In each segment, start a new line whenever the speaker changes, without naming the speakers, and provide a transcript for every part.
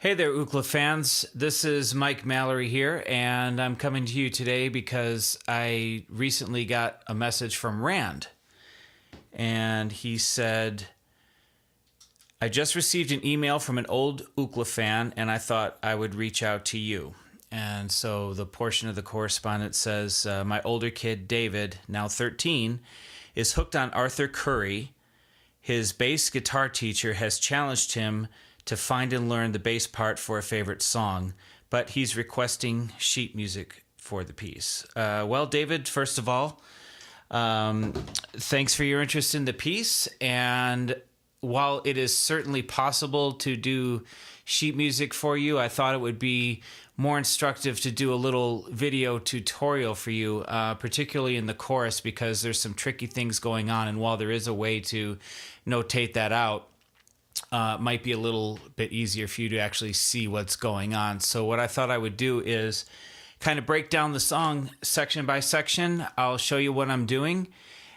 Hey there, Ookla fans. This is Mike Mallory here, and I'm coming to you today because I recently got a message from Rand. And he said, I just received an email from an old Ookla fan, and I thought I would reach out to you. And so the portion of the correspondence says, my older kid, David, now 13, is hooked on Arthur Curry. His bass guitar teacher has challenged him to find and learn the bass part for a favorite song, but he's requesting sheet music for the piece. Well, David, first of all, thanks for your interest in the piece. And while it is certainly possible to do sheet music for you, I thought it would be more instructive to do a little video tutorial for you, particularly in the chorus, because there's some tricky things going on. And while there is a way to notate that out, might be a little bit easier for you to actually see what's going on. So what I thought I would do is kind of break down the song section by section. I'll show you what I'm doing,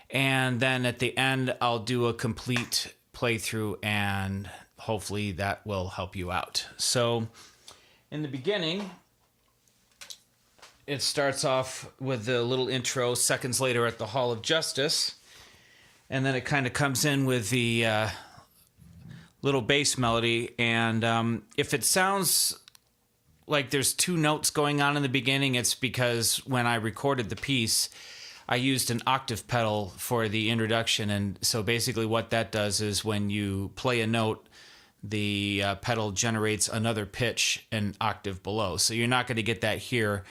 and then at the end I'll do a complete playthrough, and hopefully that will help you out. So in the beginning, it starts off with the little intro, seconds later at the Hall of Justice, and then it kind of comes in with the little bass melody. And if it sounds like there's two notes going on in the beginning, it's because when I recorded the piece, I used an octave pedal for the introduction. And so basically what that does is when you play a note, the pedal generates another pitch an octave below. So you're not going to get that here,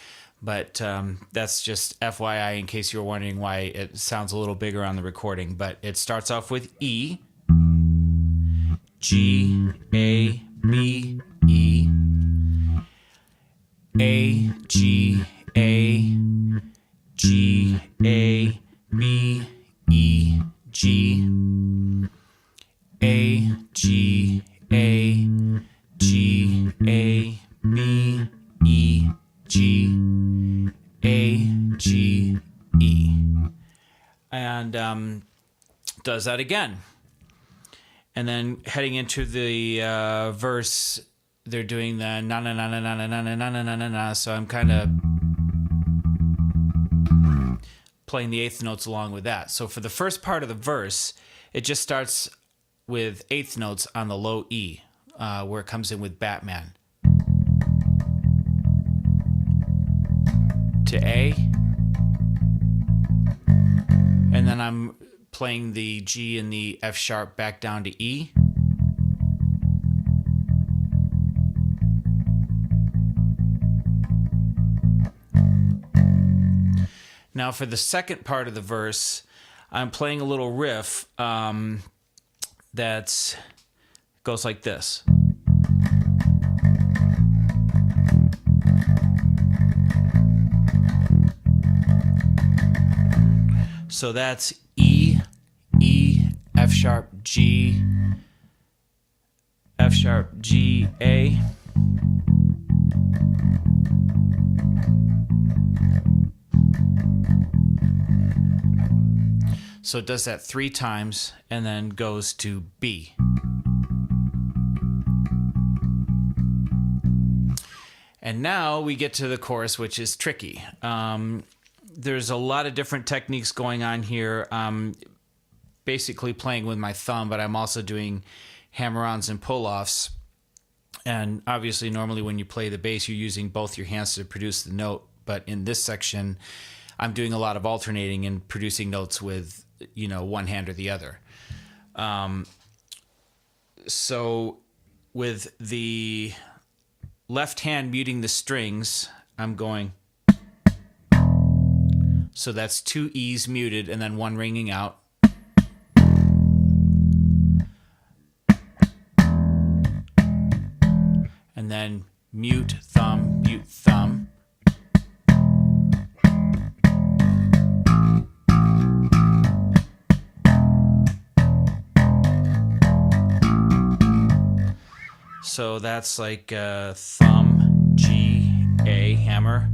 but that's just FYI in case you're wondering why it sounds a little bigger on the recording. But it starts off with E, G, A, B, E, A, G, A, G, A, B, E, G, A, G, A, G, A, B, E, G, A, G, E. And does that again. And then heading into the verse, they're doing the na na na na na na na na na na na na. So I'm kind of playing the eighth notes along with that. So for the first part of the verse, it just starts with eighth notes on the low E, where it comes in with Batman. To A. And then I'm playing the G and the F sharp back down to E. Now for the second part of the verse, I'm playing a little riff that goes like this. So that's E, E, F sharp, G, F sharp, G, A. So it does that 3 times and then goes to B. And now we get to the chorus, which is tricky. There's a lot of different techniques going on here. Basically playing with my thumb, but I'm also doing hammer-ons and pull-offs. And obviously, normally when you play the bass, you're using both your hands to produce the note. But in this section, I'm doing a lot of alternating and producing notes with, one hand or the other. So with the left hand muting the strings, I'm going. So that's 2 E's muted and then 1 ringing out. And then mute, thumb, mute, thumb. So that's like thumb, G, A, hammer,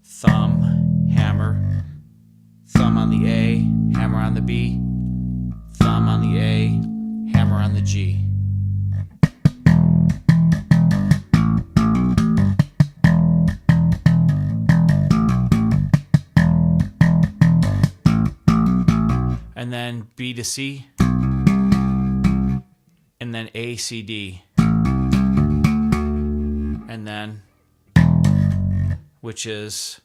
thumb, hammer, thumb on the A, hammer on the B, thumb on the A, hammer on the G. and then B to C, and then A, C, D, and then, which is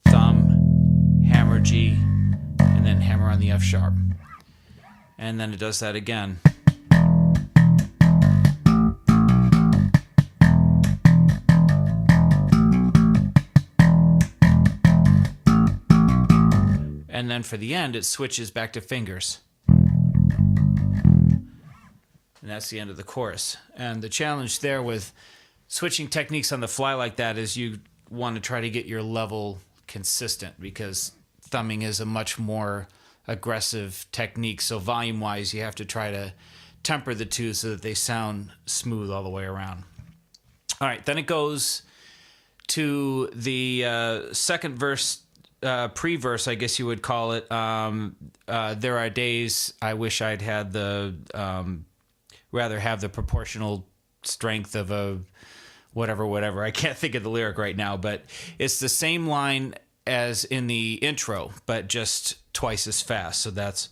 thumb, hammer G, and then hammer on the F sharp. And then it does that again. And then for the end, it switches back to fingers. And that's the end of the chorus. And the challenge there with switching techniques on the fly like that is you want to try to get your level consistent, because thumbing is a much more aggressive technique. So volume-wise, you have to try to temper the two so that they sound smooth all the way around. All right, then it goes to the second verse, pre-verse, I guess you would call it. There are days I wish I'd had rather have the proportional strength of a whatever. I can't think of the lyric right now, but it's the same line as in the intro, but just twice as fast. So that's...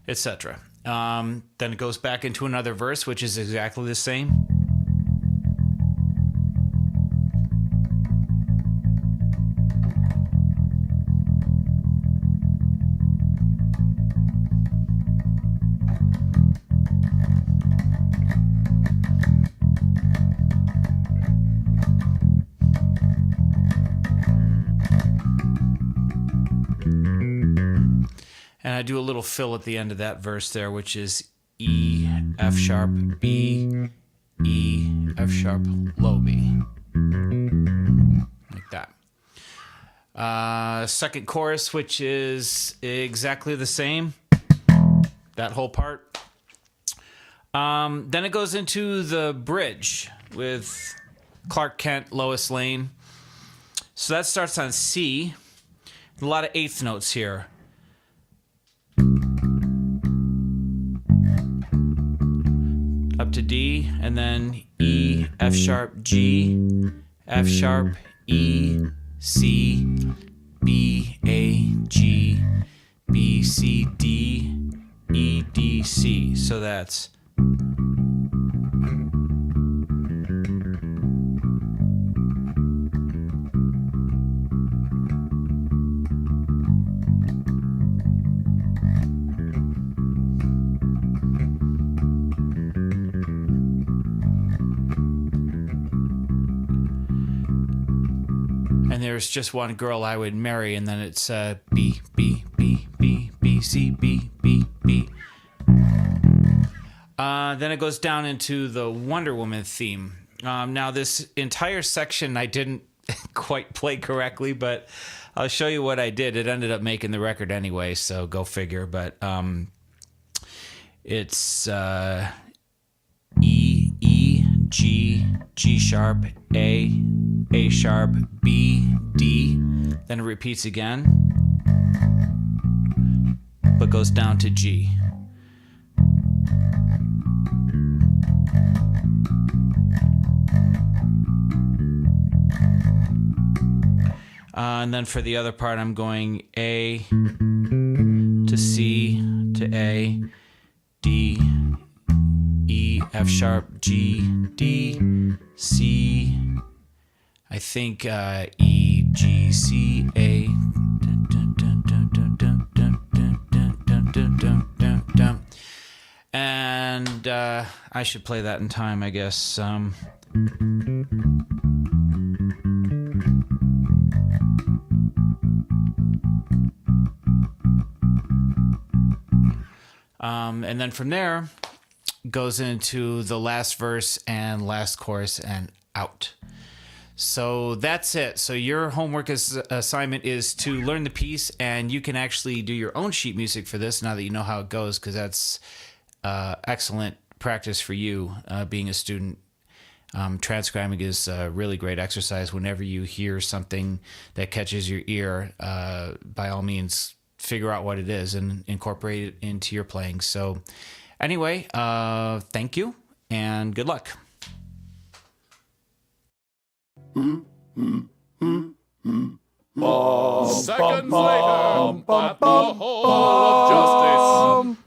etc. Then it goes back into another verse, which is exactly the same. And I do a little fill at the end of that verse there, which is E, F sharp, B, E, F sharp, low B. Like that. Second chorus, which is exactly the same. That whole part. Then it goes into the bridge with Clark Kent, Lois Lane. So that starts on C. A lot of eighth notes here. Up to D, and then E, F sharp, G, F sharp, E, C, B, A, G, B, C, D, E, D, C. So that's... And there's just one girl I would marry, and then it's B, B, B, B, B, C, B, B, B. Then it goes down into the Wonder Woman theme. Now, this entire section I didn't quite play correctly, but I'll show you what I did. It ended up making the record anyway, so go figure. But it's E, E, G, G sharp, A sharp, B, D. Then it repeats again, but goes down to G. And then for the other part, I'm going A to C to A, D, E, F sharp, G, D, C, I think E, G, C, A. And I should play that in time, I guess. And then from there, goes into the last verse and last chorus and out. So that's it. So your homework assignment is to learn the piece, and you can actually do your own sheet music for this now that you know how it goes, because that's excellent practice for you being a student. Transcribing is a really great exercise. Whenever you hear something that catches your ear, by all means, figure out what it is and incorporate it into your playing. So anyway, thank you and good luck.
Seconds later, at the Hall of Justice.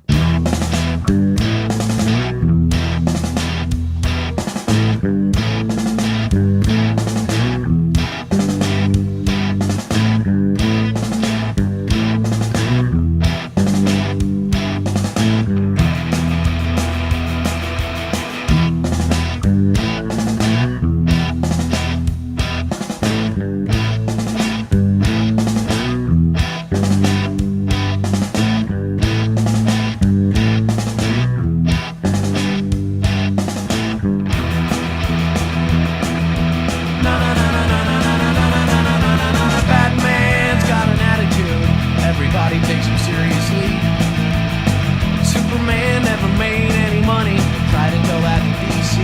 Batman's got an attitude, everybody takes him seriously. Superman never made any money, tried to tell that to DC.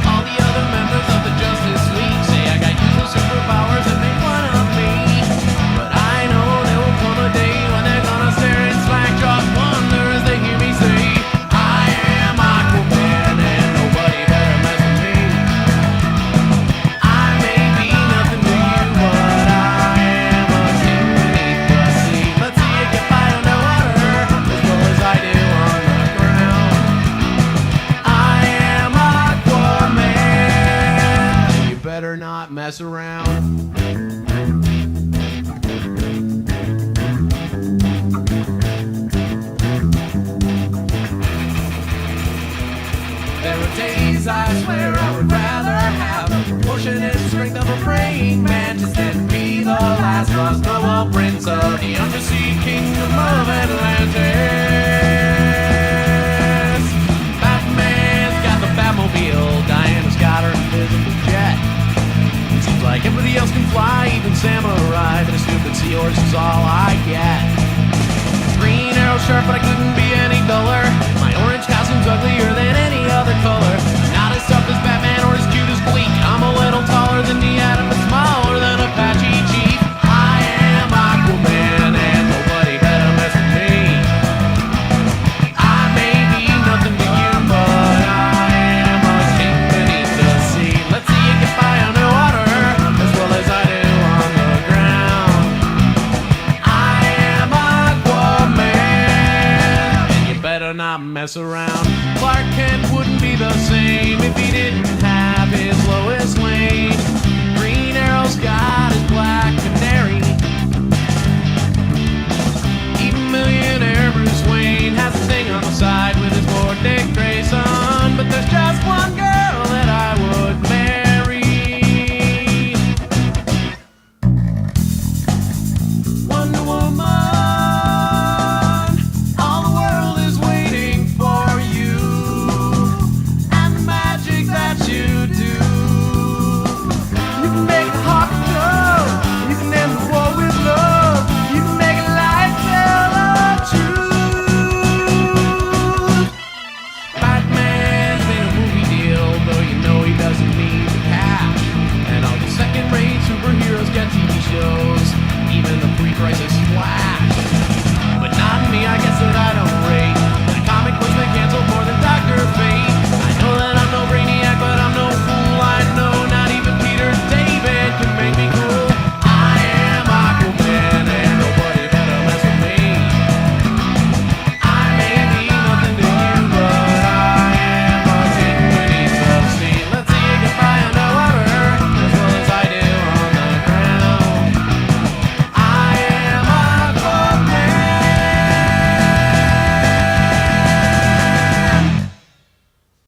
All the other members of the Justice League say I got useless superpowers and make fun of me. But I know there will come a day when they're gonna stare and slack-jaw wonder as they hear me say, I am Aquaman and nobody better mess with me. I may be nothing to you, but I am a king beneath the sea. Let's see you get by underwater as well as I do on the ground. I am Aquaman. You better not mess around. There are days I swear I would rather have the proportionate strength of a praying mantis than be the last lost noble prince of the undersea kingdom of Atlantis. Batman's got the Batmobile, Diana's got her invisible jet. It seems like everybody else can fly, even Samurai, but a stupid seahorse is all I get. Green arrow sharp, but I couldn't be any duller. My orange costume's uglier than any other color. Not as tough as Batman or as cute as Bleak. I'm a little taller than the Atom, but smaller than Apache Chief. I am Aquaman and nobody better mess with me. I may be nothing to you, but I am a king beneath the sea. Let's see you get by underwater as well as I do on the ground. I am Aquaman, and you better not mess around. Clark Kent wouldn't be the same if he didn't have his Lois Lane. Green Arrow's got